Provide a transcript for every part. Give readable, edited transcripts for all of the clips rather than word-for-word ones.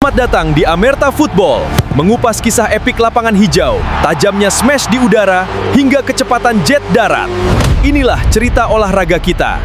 Selamat datang di Amerta Football, mengupas kisah epik lapangan hijau, tajamnya smash di udara, hingga kecepatan jet darat. Inilah cerita olahraga kita.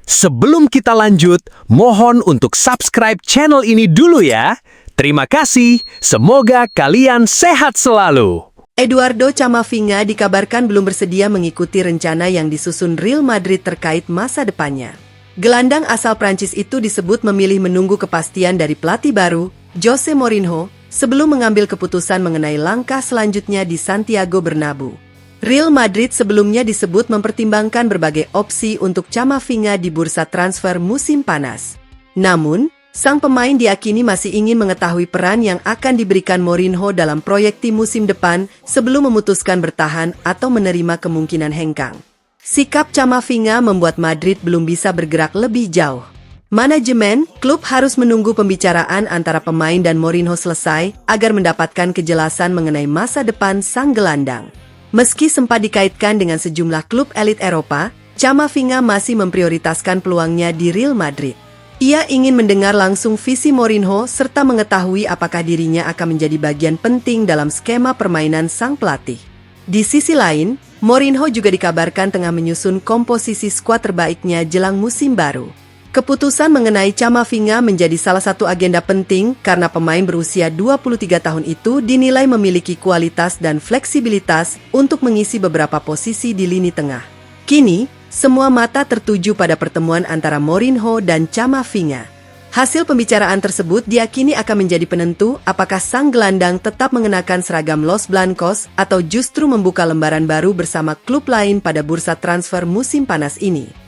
Sebelum kita lanjut, mohon untuk subscribe channel ini dulu ya. Terima kasih, semoga kalian sehat selalu. Eduardo Camavinga dikabarkan belum bersedia mengikuti rencana yang disusun Real Madrid terkait masa depannya. Gelandang asal Prancis itu disebut memilih menunggu kepastian dari pelatih baru, Jose Mourinho, sebelum mengambil keputusan mengenai langkah selanjutnya di Santiago Bernabeu. Real Madrid sebelumnya disebut mempertimbangkan berbagai opsi untuk Camavinga di bursa transfer musim panas. Namun, sang pemain diakini masih ingin mengetahui peran yang akan diberikan Mourinho dalam proyek tim musim depan sebelum memutuskan bertahan atau menerima kemungkinan hengkang. Sikap Camavinga membuat Madrid belum bisa bergerak lebih jauh. Manajemen klub harus menunggu pembicaraan antara pemain dan Mourinho selesai agar mendapatkan kejelasan mengenai masa depan sang gelandang. Meski sempat dikaitkan dengan sejumlah klub elit Eropa, Camavinga masih memprioritaskan peluangnya di Real Madrid. Ia ingin mendengar langsung visi Mourinho serta mengetahui apakah dirinya akan menjadi bagian penting dalam skema permainan sang pelatih. Di sisi lain, Mourinho juga dikabarkan tengah menyusun komposisi skuad terbaiknya jelang musim baru. Keputusan mengenai Camavinga menjadi salah satu agenda penting karena pemain berusia 23 tahun itu dinilai memiliki kualitas dan fleksibilitas untuk mengisi beberapa posisi di lini tengah. Kini, semua mata tertuju pada pertemuan antara Mourinho dan Camavinga. Hasil pembicaraan tersebut diakini akan menjadi penentu apakah sang gelandang tetap mengenakan seragam Los Blancos atau justru membuka lembaran baru bersama klub lain pada bursa transfer musim panas ini.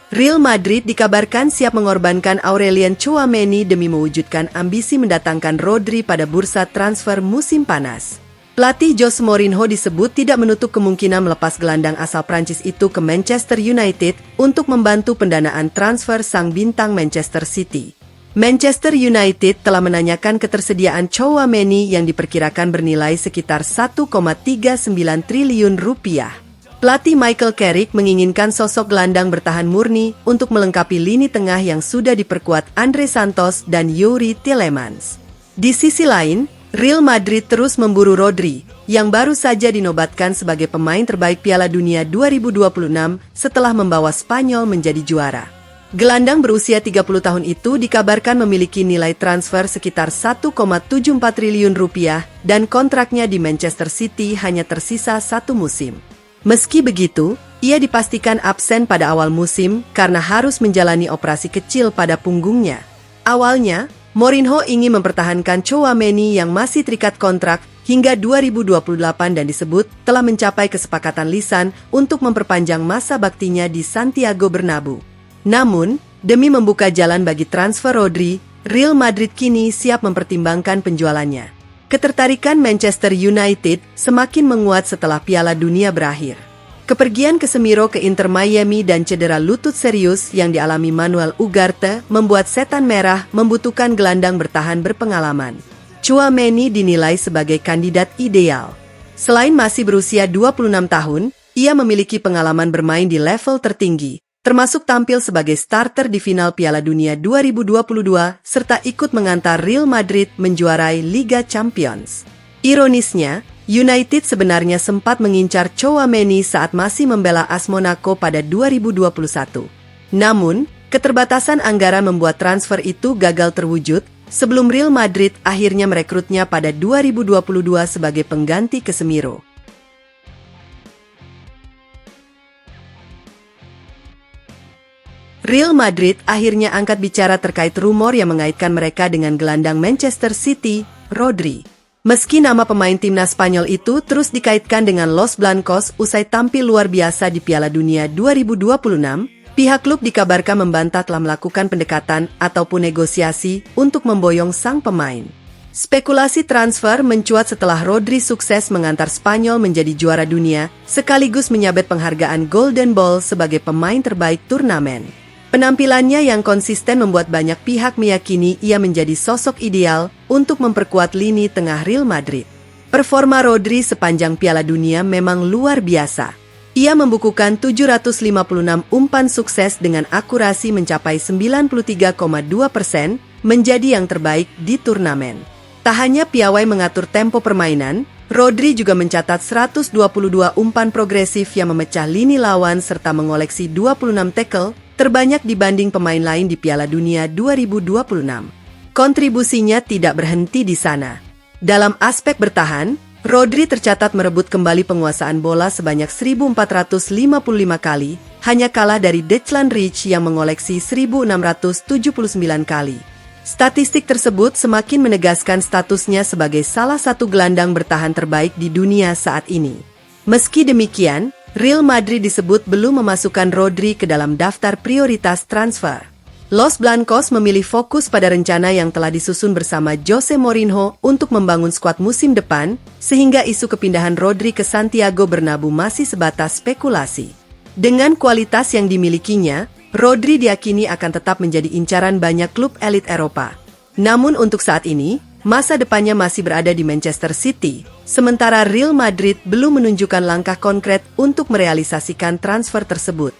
Real Madrid dikabarkan siap mengorbankan Aurelien Tchouaméni demi mewujudkan ambisi mendatangkan Rodri pada bursa transfer musim panas. Pelatih Jose Mourinho disebut tidak menutup kemungkinan melepas gelandang asal Prancis itu ke Manchester United untuk membantu pendanaan transfer sang bintang Manchester City. Manchester United telah menanyakan ketersediaan Tchouaméni yang diperkirakan bernilai sekitar 1,39 triliun rupiah. Pelatih Michael Carrick menginginkan sosok gelandang bertahan murni untuk melengkapi lini tengah yang sudah diperkuat Andre Santos dan Youri Tielemans. Di sisi lain, Real Madrid terus memburu Rodri, yang baru saja dinobatkan sebagai pemain terbaik Piala Dunia 2026 setelah membawa Spanyol menjadi juara. Gelandang berusia 30 tahun itu dikabarkan memiliki nilai transfer sekitar 1,74 triliun rupiah dan kontraknya di Manchester City hanya tersisa 1 musim. Meski begitu, ia dipastikan absen pada awal musim karena harus menjalani operasi kecil pada punggungnya. Awalnya, Mourinho ingin mempertahankan Tchouaméni yang masih terikat kontrak hingga 2028 dan disebut telah mencapai kesepakatan lisan untuk memperpanjang masa baktinya di Santiago Bernabeu. Namun, demi membuka jalan bagi transfer Rodri, Real Madrid kini siap mempertimbangkan penjualannya. Ketertarikan Manchester United semakin menguat setelah Piala Dunia berakhir. Kepergian Casemiro ke Inter Miami dan cedera lutut serius yang dialami Manuel Ugarte membuat setan merah membutuhkan gelandang bertahan berpengalaman. Tchouaméni dinilai sebagai kandidat ideal. Selain masih berusia 26 tahun, ia memiliki pengalaman bermain di level tertinggi, termasuk tampil sebagai starter di final Piala Dunia 2022 serta ikut mengantar Real Madrid menjuarai Liga Champions. Ironisnya, United sebenarnya sempat mengincar Tchouaméni saat masih membela AS Monaco pada 2021. Namun, keterbatasan anggaran membuat transfer itu gagal terwujud sebelum Real Madrid akhirnya merekrutnya pada 2022 sebagai pengganti Casemiro. Real Madrid akhirnya angkat bicara terkait rumor yang mengaitkan mereka dengan gelandang Manchester City, Rodri. Meski nama pemain timnas Spanyol itu terus dikaitkan dengan Los Blancos usai tampil luar biasa di Piala Dunia 2026, pihak klub dikabarkan membantah telah melakukan pendekatan ataupun negosiasi untuk memboyong sang pemain. Spekulasi transfer mencuat setelah Rodri sukses mengantar Spanyol menjadi juara dunia, sekaligus menyabet penghargaan Golden Ball sebagai pemain terbaik turnamen. Penampilannya yang konsisten membuat banyak pihak meyakini ia menjadi sosok ideal untuk memperkuat lini tengah Real Madrid. Performa Rodri sepanjang Piala Dunia memang luar biasa. Ia membukukan 756 umpan sukses dengan akurasi mencapai 93,2%, menjadi yang terbaik di turnamen. Tak hanya piawai mengatur tempo permainan, Rodri juga mencatat 122 umpan progresif yang memecah lini lawan serta mengoleksi 26 tackle, terbanyak dibanding pemain lain di Piala Dunia 2026. Kontribusinya tidak berhenti di sana. Dalam aspek bertahan, Rodri tercatat merebut kembali penguasaan bola sebanyak 1.455 kali, hanya kalah dari Declan Rice yang mengoleksi 1.679 kali. Statistik tersebut semakin menegaskan statusnya sebagai salah satu gelandang bertahan terbaik di dunia saat ini. Meski demikian, Real Madrid disebut belum memasukkan Rodri ke dalam daftar prioritas transfer. Los Blancos memilih fokus pada rencana yang telah disusun bersama Jose Mourinho untuk membangun skuad musim depan, sehingga isu kepindahan Rodri ke Santiago Bernabeu masih sebatas spekulasi. Dengan kualitas yang dimilikinya, Rodri diyakini akan tetap menjadi incaran banyak klub elit Eropa. Namun untuk saat ini, masa depannya masih berada di Manchester City, sementara Real Madrid belum menunjukkan langkah konkret untuk merealisasikan transfer tersebut.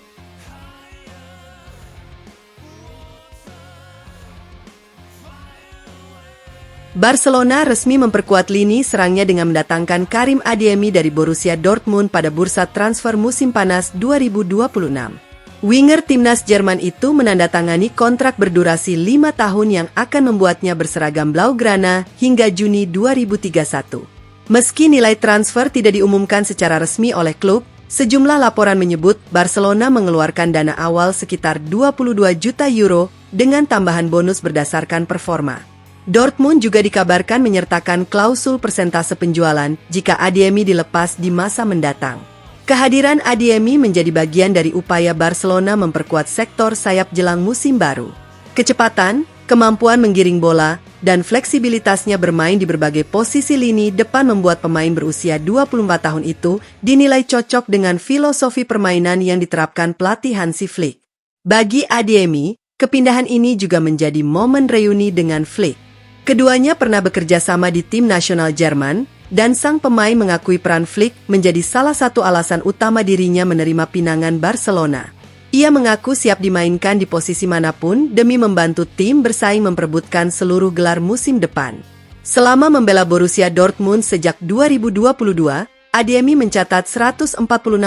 Barcelona resmi memperkuat lini serangnya dengan mendatangkan Karim Adeyemi dari Borussia Dortmund pada bursa transfer musim panas 2026. Winger timnas Jerman itu menandatangani kontrak berdurasi 5 tahun yang akan membuatnya berseragam Blaugrana hingga Juni 2031. Meski nilai transfer tidak diumumkan secara resmi oleh klub, sejumlah laporan menyebut Barcelona mengeluarkan dana awal sekitar 22 juta euro dengan tambahan bonus berdasarkan performa. Dortmund juga dikabarkan menyertakan klausul persentase penjualan jika Adeyemi dilepas di masa mendatang. Kehadiran Adeyemi menjadi bagian dari upaya Barcelona memperkuat sektor sayap jelang musim baru. Kecepatan, kemampuan menggiring bola, dan fleksibilitasnya bermain di berbagai posisi lini depan membuat pemain berusia 24 tahun itu dinilai cocok dengan filosofi permainan yang diterapkan pelatih Hansi Flick. Bagi Adeyemi, kepindahan ini juga menjadi momen reuni dengan Flick. Keduanya pernah bekerja sama di tim nasional Jerman, dan sang pemain mengakui peran Flick menjadi salah satu alasan utama dirinya menerima pinangan Barcelona. Ia mengaku siap dimainkan di posisi manapun demi membantu tim bersaing memperebutkan seluruh gelar musim depan. Selama membela Borussia Dortmund sejak 2022, Adeyemi mencatat 146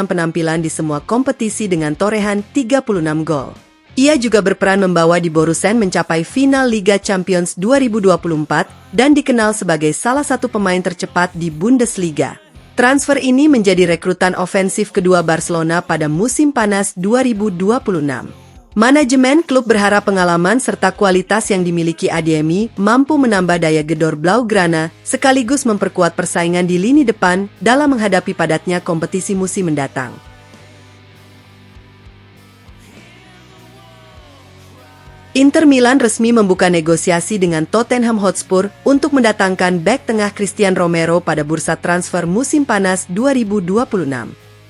penampilan di semua kompetisi dengan torehan 36 gol. Ia juga berperan membawa di Borussen mencapai final Liga Champions 2024 dan dikenal sebagai salah satu pemain tercepat di Bundesliga. Transfer ini menjadi rekrutan ofensif kedua Barcelona pada musim panas 2026. Manajemen klub berharap pengalaman serta kualitas yang dimiliki Adeyemi mampu menambah daya gedor Blaugrana sekaligus memperkuat persaingan di lini depan dalam menghadapi padatnya kompetisi musim mendatang. Inter Milan resmi membuka negosiasi dengan Tottenham Hotspur untuk mendatangkan bek tengah Christian Romero pada bursa transfer musim panas 2026.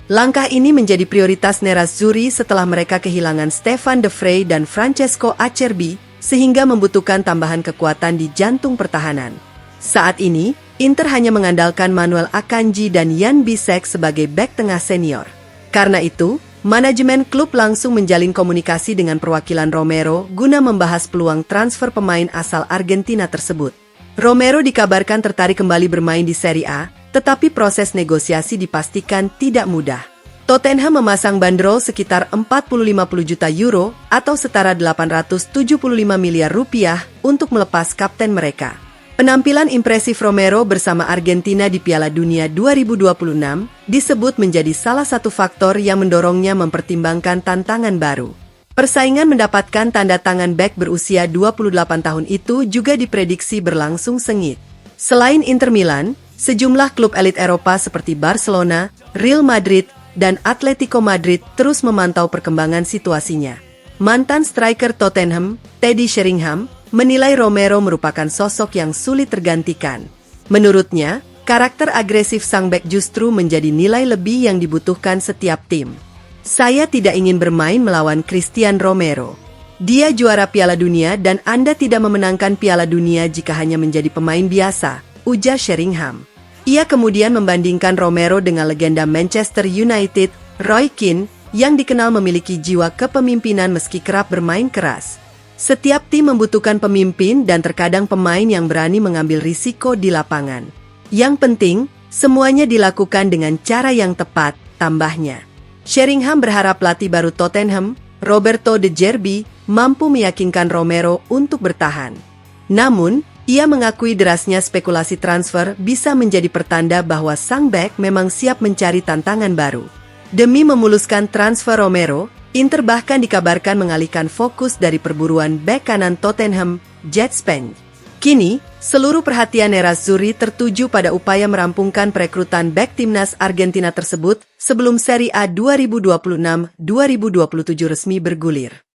Langkah ini menjadi prioritas Nerazzurri setelah mereka kehilangan Stefan De Vrij dan Francesco Acerbi, sehingga membutuhkan tambahan kekuatan di jantung pertahanan. Saat ini, Inter hanya mengandalkan Manuel Akanji dan Jan Bisek sebagai bek tengah senior. Karena itu, manajemen klub langsung menjalin komunikasi dengan perwakilan Romero guna membahas peluang transfer pemain asal Argentina tersebut. Romero dikabarkan tertarik kembali bermain di Serie A, tetapi proses negosiasi dipastikan tidak mudah. Tottenham memasang bandrol sekitar 40-50 juta euro atau setara 875 miliar rupiah untuk melepas kapten mereka. Penampilan impresif Romero bersama Argentina di Piala Dunia 2026 disebut menjadi salah satu faktor yang mendorongnya mempertimbangkan tantangan baru. Persaingan mendapatkan tanda tangan bek berusia 28 tahun itu juga diprediksi berlangsung sengit. Selain Inter Milan, sejumlah klub elit Eropa seperti Barcelona, Real Madrid, dan Atletico Madrid terus memantau perkembangan situasinya. Mantan striker Tottenham, Teddy Sheringham, menilai Romero merupakan sosok yang sulit tergantikan. Menurutnya, karakter agresif sang bek justru menjadi nilai lebih yang dibutuhkan setiap tim. Saya tidak ingin bermain melawan Christian Romero. Dia juara Piala Dunia dan Anda tidak memenangkan Piala Dunia jika hanya menjadi pemain biasa, ujar Sheringham. Ia kemudian membandingkan Romero dengan legenda Manchester United, Roy Keane, yang dikenal memiliki jiwa kepemimpinan meski kerap bermain keras. Setiap tim membutuhkan pemimpin dan terkadang pemain yang berani mengambil risiko di lapangan. Yang penting, semuanya dilakukan dengan cara yang tepat, tambahnya. Sheringham berharap pelatih baru Tottenham, Roberto De Zerbi, mampu meyakinkan Romero untuk bertahan. Namun, ia mengakui derasnya spekulasi transfer bisa menjadi pertanda bahwa sang bek memang siap mencari tantangan baru. Demi memuluskan transfer Romero, Inter bahkan dikabarkan mengalihkan fokus dari perburuan bek kanan Tottenham, Jed Spence. Kini, seluruh perhatian Nerazzurri tertuju pada upaya merampungkan perekrutan bek timnas Argentina tersebut sebelum Serie A 2026-2027 resmi bergulir.